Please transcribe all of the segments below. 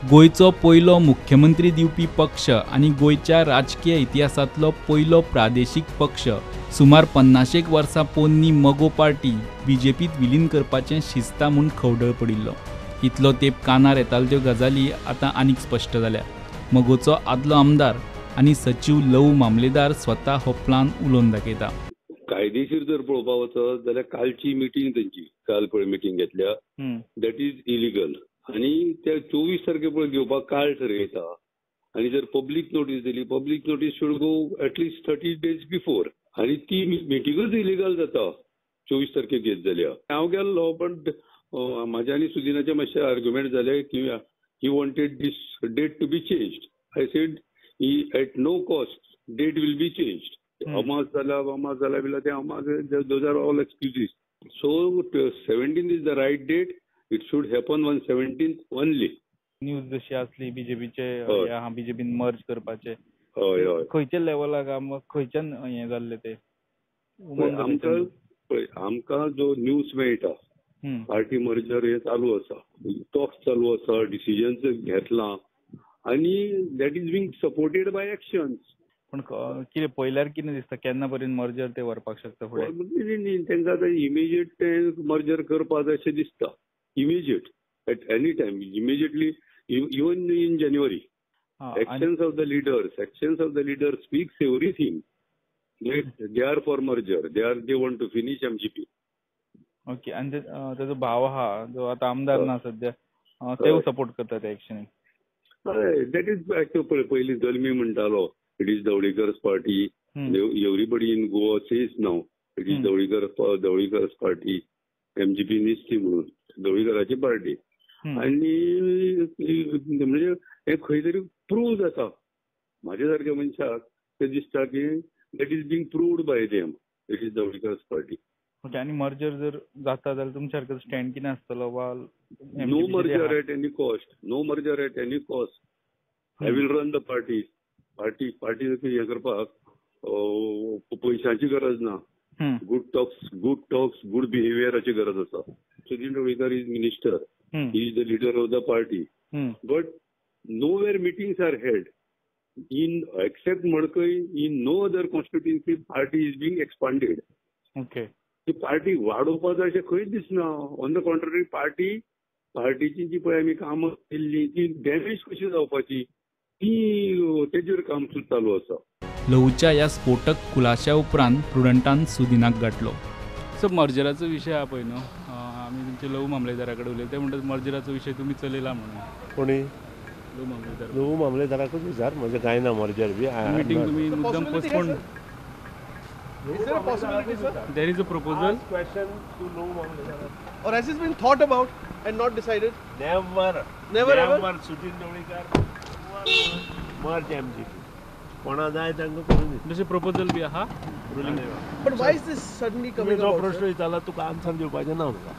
गोयचो पयलो मुख्यमंत्री दिवपी पक्ष आनी गोयच्या राजकीय इतिहासांतलो पयलो प्रादेशीक पक्ष सुमार 50 वर्सां पोन्नी मगो पार्टी बीजेपीत विलीन करपाचें शिस्ता म्हूण खवडळ पडिल्लो. इतलो तेंप कानार येताल्यो त्यो गजाली आतां आनीक स्पश्ट जाल्या. मगोचो आदलो आमदार आनी सचिव लव मामलेदार स्वता हो प्लान उलोवन दाखयता. कायदेशीर जर पळोवपाक वचत जाल्यार कालची मिटींग तेंची काल पळय मिटींग घेतल्या दॅट इज इलिगल आनी त्या 24 तारखे घेवपाक काळ ठरयता आनी जर पब्लीक नोटीस दिली public notice should go at least 30 days before आनी ती मिटींगूच इलिगल जाता 24 तारखेक घेत जाल्यार. हांव गेल्लो पण म्हाज्या आनी सुदिनाचे मातशे आर्ग्युमेंट जाले की he wanted this date to be changed. I said at no cost date will be changed. अमास जाला बिला ते अमास those are all excuses. So 17th is the right date. It should happen on 17th only. News जशी असली बीजेपीचे बीजेपीन merge करपाचे हय हय खंयच्या लेवलाक खंयच्यान हें जाल्ले ते आमकां जो न्यूज मेळटा पार्टी मर्जर हे चालू आसा, टॉक्स चालू आसा, डिसिजन्स घेतलां आनी that is being supported by actions. पण कितें पयल्यार कितें दिसता केन्ना पर्यंत मर्जर ते व्हरपाक शकता फुडें? तांकां आतां इमिजिएट ते मर्जर करपा जाय अशें दिसता. Immediate at any time immediately even in January. Actions of the leaders speaks everything. They are for merger. They want to finish MGP. Okay. आणि त्याचा भाव हा जो आता आमदार ना सध्या ते सपोर्ट करता त्या एक्शनीक. दॅट इज ऍक्च्युअली पयलीं दलमी म्हणटालो it is Dhavalikar's party. Everybody in Goa says now it is Dhavalikar's party. MGP निसती म्हणून ढवळीकराची पार्टी. आणि म्हणजे हे खंय तरी प्रूव्ह जाता. म्हाज्या सारक्या मनशाक ते दिसता की that is being proved by them it is Dhavalikar's party. Okay. आणि मर्जर जर जाता जाल्यार तुमच्या सारको स्टँड कितें आसतलो? वा no merger at any cost. No merger at any cost. I will run the party. Party हे करपाक पयशांची गरज ना. गुड टॉक्स गुड बिहेवियराची गरज आसा. Sudin Dhavalikar is minister. He is the leader of the party. But nowhere meetings are held. Except Madkai, in no other constituency party is being expanded. Okay. The party वाडोवपाचो अशें खंयच दिसना. ऑन द कॉन्ट्ररी पार्टीची जी पळय आमी कामां केल्लीं ती डॅमेज कशी जावपाची ती तेजेर काम चालू आसा. लवच्या ह्या स्फोटक खुलाशा उपरांत प्रुडंटान सुदिनाक गाठलो. सो मर्जराचो विशय हा पळय न्हू. आमी तुमचे लव मामलेदारा कडेन उलयले ते म्हणटात मर्जराचो विशय तुमी चलयला म्हणून. कोणी? लव मामलेदाराकूच विचार. म्हणजे कांय ना मर्जर बी. मीटिंग तुमी मुद्दम postpone. There is a proposal. Question to Lou Mamledara. Or has this been thought about and not decided? Never ever. Sudhin Dawlikar merge MGP. कोणा जाय तांकां करून दी. जशें प्रपोजल बी आहा ruling. But why is this suddenly coming जो about? प्रश्न विचारला तुका answer दिवपाचें ना म्हाका.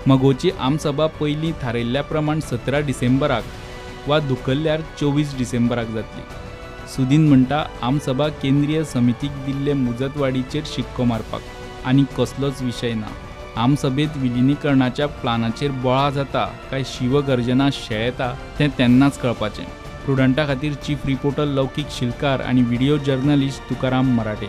मगोची आमसभा पयलीं थारायल्ल्या प्रमाण 17 डिसेंबराक वा धुकल्ल्यार 24 डिसेंबराक जातली. सुदीन म्हणटा आमसभा केंद्रीय समितीक दिल्ले मुजतवाडीचेर शिक्को मारपाक आनी कसलोच विशय ना. आमसभेत विलिनीकरणाच्या प्लानाचेर बोळा जाता काय शिवगर्जना शेळेता तें तेन्नाच कळपाचें. प्रुडंटा खातीर चीफ रिपोर्टर लौकीक शिलकार आनी व्हिडिओ जर्नलिस्ट तुकाराम मराठे.